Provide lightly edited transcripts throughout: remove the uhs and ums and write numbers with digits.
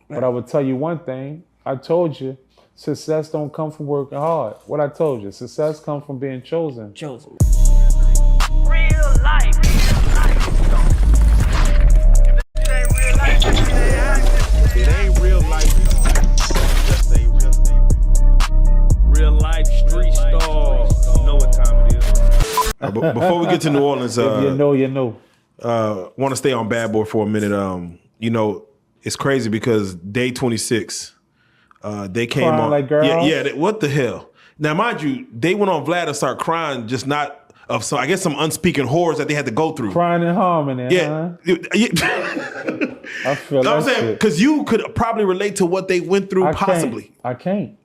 But I would tell you one thing. I told you, success don't come from working hard. What I told you, success comes from being chosen. Chosen. Real life. It ain't real life. Just say real life street stars. Know what time it is. Before we get to New Orleans, If you know, you know. Want to stay on Bad Boy for a minute. You know, it's crazy because day 26, they came Crying on. like girls? What the hell? Now, mind you, they went on Vlad and started crying, just not of some, I guess, some unspeaking horrors that they had to go through. Crying in harmony. Yeah. Huh? I feel I'm that saying, shit. because you could probably relate to what they went through, possibly. I can't.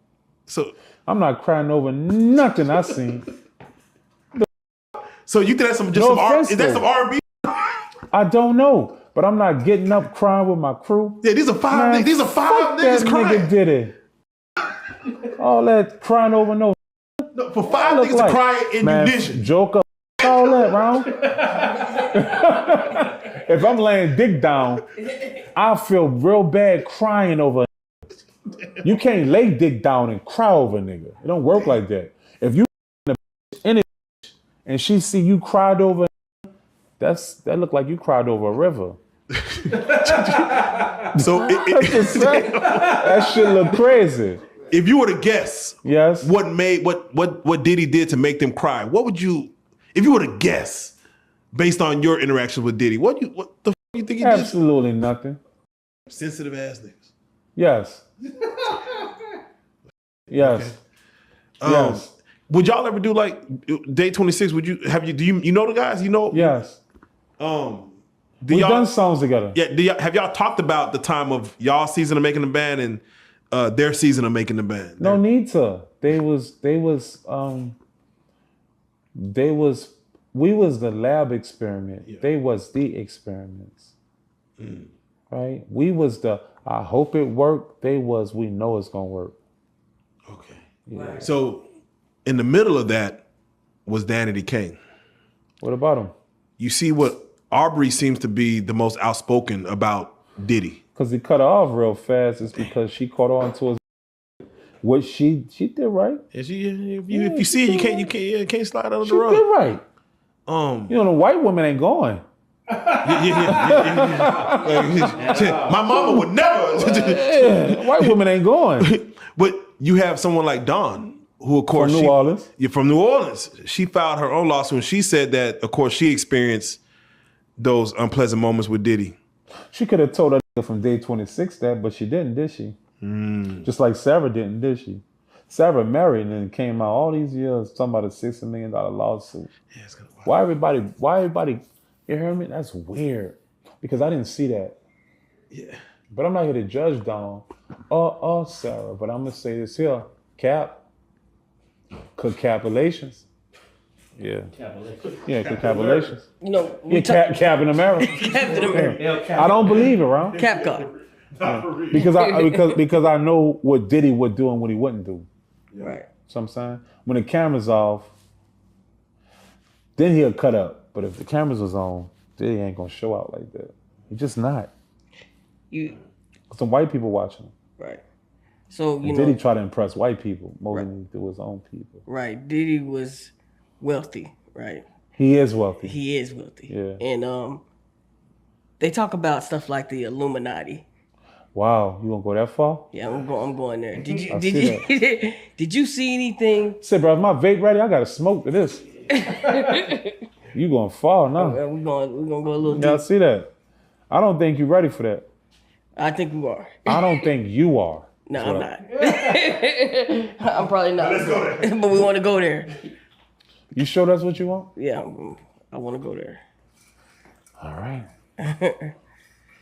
So I'm not crying over nothing I seen. you think that's some offense, is that some R&B? I don't know, but I'm not getting up crying with my crew. Yeah, these are five. Man, These are five fuck niggas that crying. Nigga did it. All that crying over no. No, for five niggas to cry in unison. Joker, all that, round. If I'm laying dick down, I feel real bad crying over. You can't lay dick down and cry over a nigga. It don't work like that. If you in it and she see you cried over, that look like you cried over a river. So that shit look crazy. If you were to guess, yes, what Diddy did to make them cry, what would you? If you were to guess, based on your interactions with Diddy, what the f you think he did? Absolutely nothing. Sensitive ass niggas. Yes. Yes. Okay. Yes. Would y'all ever do like day 26? Do you know the guys? You know? Yes. We've done songs together. Yeah. Have y'all talked about the time of y'all season of making the band and their season of making the band? No need to. We was the lab experiment. Yeah. They was the experiments. Right? We was the I hope it worked. They was we know it's gonna work. Okay. Yeah. Right. So in the middle of that was Danity Kane. What about him? You see what Aubrey seems to be the most outspoken about Diddy. Because he cut her off real fast. It's because she caught on to his what she did right. If you see it, you can't slide under the rug. She did right. You know, the white woman ain't going. My mama would never. White woman ain't going. But you have someone like Dawn, who of course from New Orleans. You're from New Orleans. She filed her own lawsuit and she said that, of course, she experienced those unpleasant moments with Diddy. She could have told her from day 26 that, but she didn't, did she? Just like Sarah didn't, did she? Sarah married and then came out all these years talking about a $60 million lawsuit. Yeah, it's gonna why everybody, you hear me? That's weird. Because I didn't see that. Yeah. But I'm not here to judge Dawn or Sarah, but I'm gonna say this here. Congratulations. Yeah. Yeah, congratulations. You know, Captain America. Captain America. I don't believe it, Ron. Capcom. Because I know what Diddy would do and what he wouldn't do. Right. So I'm saying when the camera's off, then he'll cut up. But if the cameras was on, Diddy ain't gonna show out like that. He's just not. Some white people watching him. Right. So Diddy try to impress white people more than he do his own people. Right. Diddy was wealthy, right? He is wealthy. He is wealthy. Yeah. And they talk about stuff like the Illuminati. Wow, you gonna go that far? Yeah, I'm going there. Did you see anything? Say, bro, if my vape ready, I gotta smoke to this. You gonna fall now? We're gonna go a little deep. Yeah, I see that. I don't think you're ready for that. I think we are. I don't think you are. No, I'm not. I'm probably not. Let's go there. But we want to go there. You sure that's what you want? Yeah, I want to go there. All right.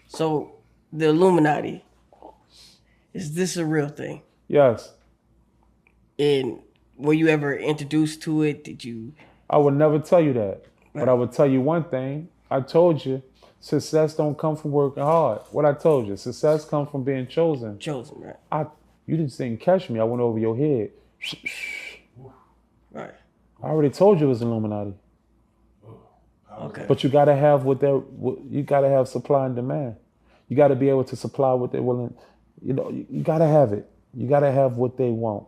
So, the Illuminati, is this a real thing? Yes. And were you ever introduced to it? Did you? I would never tell you that. Right. But I would tell you one thing. I told you, success don't come from working hard. What I told you, success comes from being chosen. Chosen, right. You didn't catch me. I went over your head. Right. I already told you it was Illuminati. Okay. But you gotta have you gotta have supply and demand. You gotta be able to supply what they're willing. You know, you gotta have it. You gotta have what they want.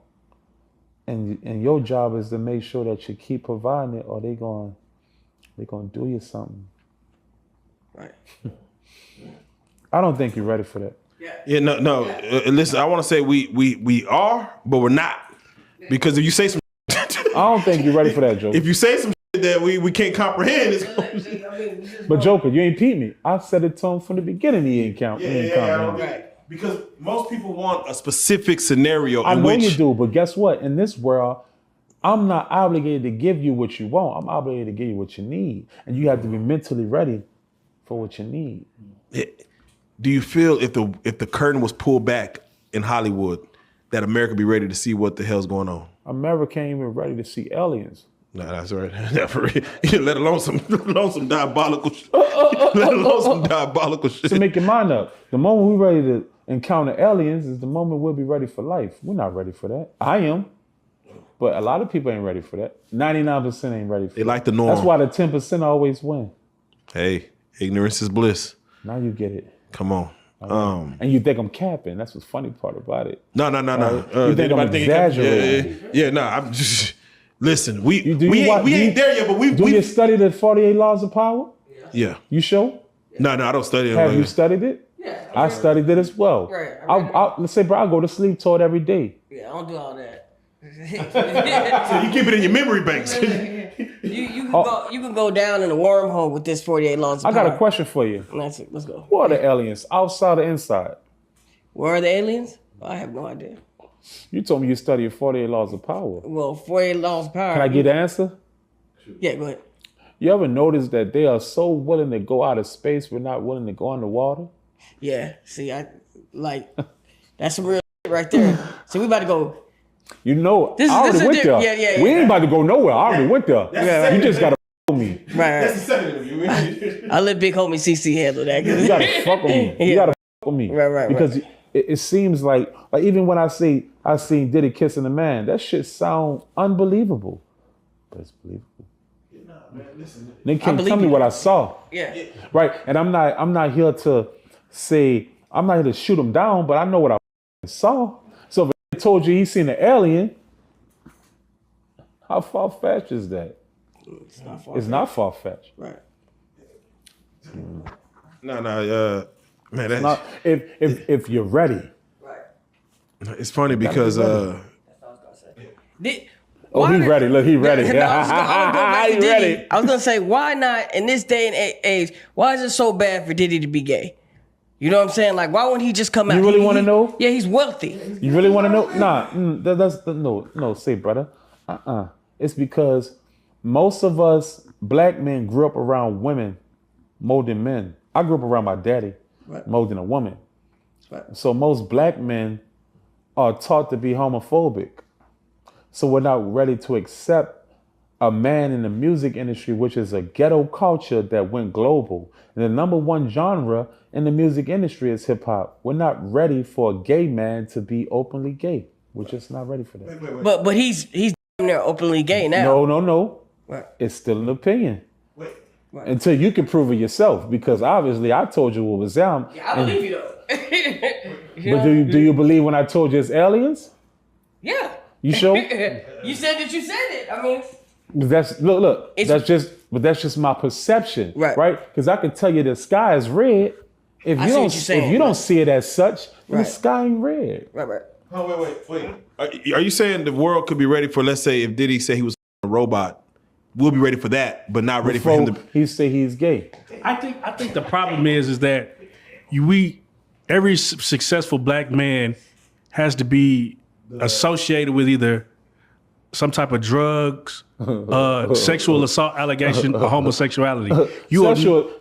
And your job is to make sure that you keep providing it, or they're gonna do you something. Right. I don't think you're ready for that. Yeah, no. Listen, I want to say we are, but we're not. Because if you say some I don't think you're ready for that, Joker. if you say some that we can't comprehend, it's But Joker, you ain't peeped me. I said it to him from the beginning. He ain't count. because most people want a specific scenario. I in know which you do, but guess what? In this world, I'm not obligated to give you what you want. I'm obligated to give you what you need, and you have to be mentally ready for what you need. Do you feel if the curtain was pulled back in Hollywood, that America be ready to see what the hell's going on? America ain't even ready to see aliens. No, that's right. Let alone some diabolical shit. Let alone some diabolical shit. So make your mind up. The moment we're ready to encounter aliens is the moment we'll be ready for life. We're not ready for that. I am. But a lot of people ain't ready for that. 99% ain't ready for They that. like the norm. That's why the 10% always win. Hey, ignorance is bliss. Now you get it. Come on. And you think I'm capping. That's what's funny part about it. No. You think I'm exaggerating. Yeah, no. I'm just listen. We you ain't there yet, but Do you study the 48 laws of power? Yeah. You sure? No, I don't study it. Have you studied it? Yeah. I studied it as well. Right. Let's say, bro, I go to sleep to it every day. Yeah, I don't do all that. So you keep it in your memory banks. You can go down in a wormhole with this 48 laws of I got power. a question for you. That's it. Let's go. Who are the aliens, outside or inside? Where are the aliens? I have no idea. You told me you studied 48 laws of power. Well, 48 laws of power. Can I get the answer? Yeah, go ahead. You ever notice that they are so willing to go out of space, but not willing to go underwater? Yeah. See, that's some real shit right there. So we about to go. You know, This is- I this already is went there. yeah. We ain't about to go nowhere. I already went there. You just gotta f me. Right. That's the second interview. I let big homie CC handle that. You gotta fuck with me. You gotta fuck with me. Right. Because it seems like even when I seen Diddy kissing a man, that shit sound unbelievable. But it's believable. They can't tell me what I saw. Yeah. Right. And I'm not here to say, I'm not here to shoot him down, but I know what I saw. So if I told you he seen an alien, how far-fetched is that? It's not far. It's not far-fetched. Right. Man, that's Not, if you're ready. Right. it's funny because Oh, he ready. Look, he ready. No, I was gonna go back to He Diddy. ready. I was gonna say, why not in this day and age? Why is it so bad for Diddy to be gay? You know what I'm saying? Like, why wouldn't he just come out? You really want to know? Yeah, he's wealthy. You really want to know? Nah, no. Say, brother. It's because most of us black men grew up around women more than men. I grew up around my daddy more than a woman. Right. So most black men are taught to be homophobic. So we're not ready to accept a man in the music industry, which is a ghetto culture that went global. And the number one genre in the music industry is hip hop. We're not ready for a gay man to be openly gay. We're just not ready for that. But he's there openly gay now. No. Right. It's still an opinion. Until you can prove it yourself, because obviously I told you what was down. Yeah, I believe you though. But do you believe when I told you it's aliens? Yeah. You sure? You said that you said it. I mean, Look. It's- That's just my perception, Right. Because I can tell you the sky is red. If I you see don't, what you're saying, if you don't see it as such, then Right. the sky ain't red. right. Oh, wait. Are you saying the world could be ready for, let's say, if Diddy said he was a robot, we'll be ready for that, but not ready for him to... He say he's gay. I think the problem is that every successful black man has to be associated with either some type of drugs, sexual assault allegation, or homosexuality.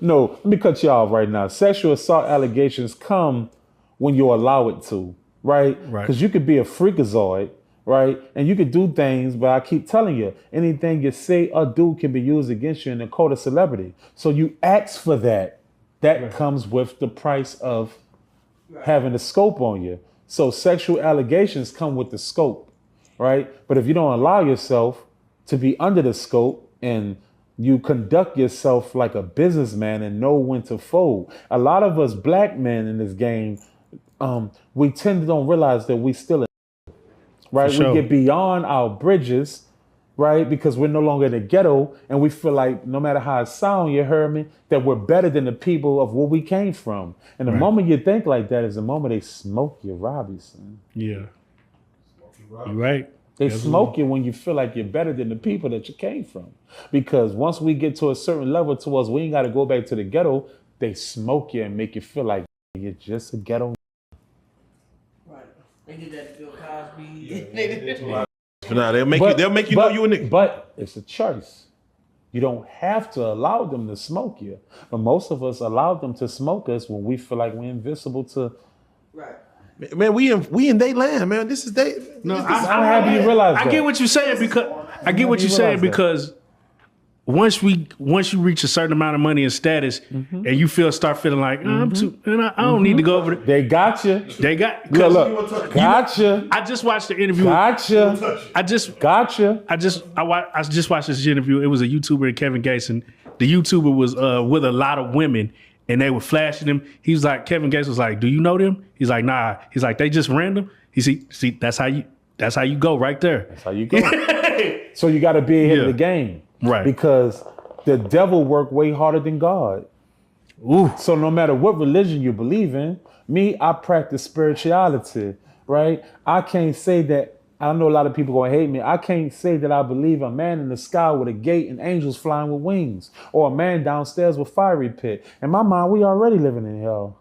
No, let me cut you off right now. Sexual assault allegations come when you allow it to, right? Right. Because you could be a freakazoid, right? And you could do things, but I keep telling you, anything you say or do can be used against you in the court of celebrity. So you ask for that. That comes with the price of having the scope on you. So sexual allegations come with the scope, right? But if you don't allow yourself to be under the scope and you conduct yourself like a businessman and know when to fold. A lot of us black men in this game we tend to don't realize that we still in, right? For sure. We get beyond our bridges, right? Because we're no longer in the ghetto, and we feel like no matter how it sounds, you heard me, that we're better than the people of where we came from. And the moment you think like that is the moment they smoke you, Robinson. Yeah. You're right. They smoke you when you feel like you're better than the people that you came from. Because once we get to a certain level towards, we ain't got to go back to the ghetto, they smoke you and make you feel like you're just a ghetto. Right. They did that to Bill Cosby. Nah, they'll make you know you a nigga. But it's a choice. You don't have to allow them to smoke you. But most of us allow them to smoke us when we feel like we're invisible to. Right. Man, we in they land, man. This is they. No, I'm happy you realize that. I get what you're saying because once you reach a certain amount of money and status, and you start feeling like I'm too, and I don't need to go over there. They got you. They got Look, gotcha. I just watched the interview. Gotcha. I just Gotcha. I just watched this interview. It was a YouTuber and Kevin Gates, and the YouTuber was with a lot of women, and they were flashing him. He was like, Kevin Gates was like, "Do you know them?" He's like, "Nah." He's like, "They just random." He see that's how you go right there. That's how you go. So you got to be ahead of the game. Right. Because the devil worked way harder than God. Ooh. So no matter what religion you believe in, I practice spirituality, right? I can't say that, I know a lot of people gonna hate me. I can't say that I believe a man in the sky with a gate and angels flying with wings, or a man downstairs with fiery pit. In my mind, we already living in hell.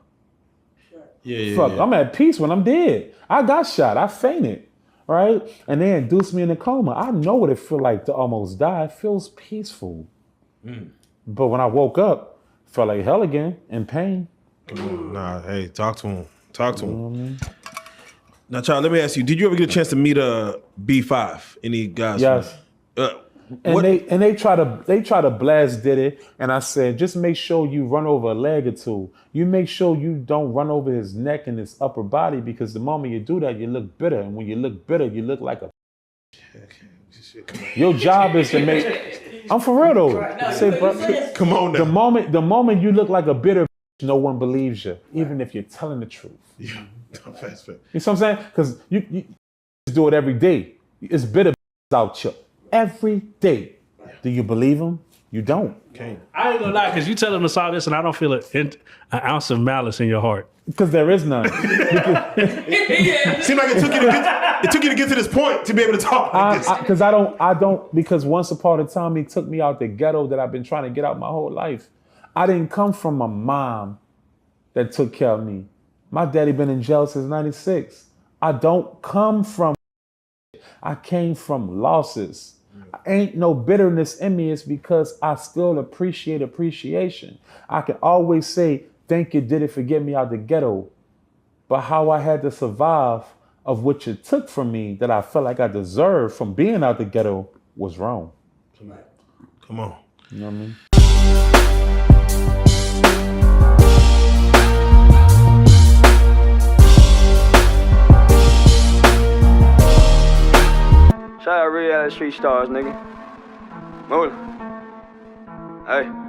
Fuck, I'm at peace when I'm dead. I got shot, I fainted. Right? And they induced me in a coma. I know what it feels like to almost die. It feels peaceful. But when I woke up, it felt like hell again, in pain. Nah, hey, talk to him. Talk to him. Now, child, let me ask you, did you ever get a chance to meet B5? Any guys? Yes. And they try to blast Diddy, and I said, just make sure you run over a leg or two. You make sure you don't run over his neck and his upper body, because the moment you do that, you look bitter, and when you look bitter, you look like a. Your job is to make. I'm for real though. Come on now. The moment you look like a bitter, no one believes you, even if you're telling the truth. Yeah, fast. You know what I'm saying? Because you do it every day. It's bitter out you. Every day. Do you believe him? You don't. Okay. I ain't gonna lie, because you tell them to all this, and I don't feel an ounce of malice in your heart. Because there is none. Seemed like it took you to get to this point to be able to talk like this. Because I don't, because once upon a time he took me out the ghetto that I've been trying to get out my whole life. I didn't come from a mom that took care of me. My daddy been in jail since 96. I don't come from, I came from losses. Ain't no bitterness in me. It's because I still appreciate appreciation. I can always say, thank you, Diddy, for getting me out the ghetto. But how I had to survive of what you took from me that I felt like I deserved from being out the ghetto was wrong. Come on. You know what I mean? Shout out Reallyfe Street Starz, nigga. Move it. Hey.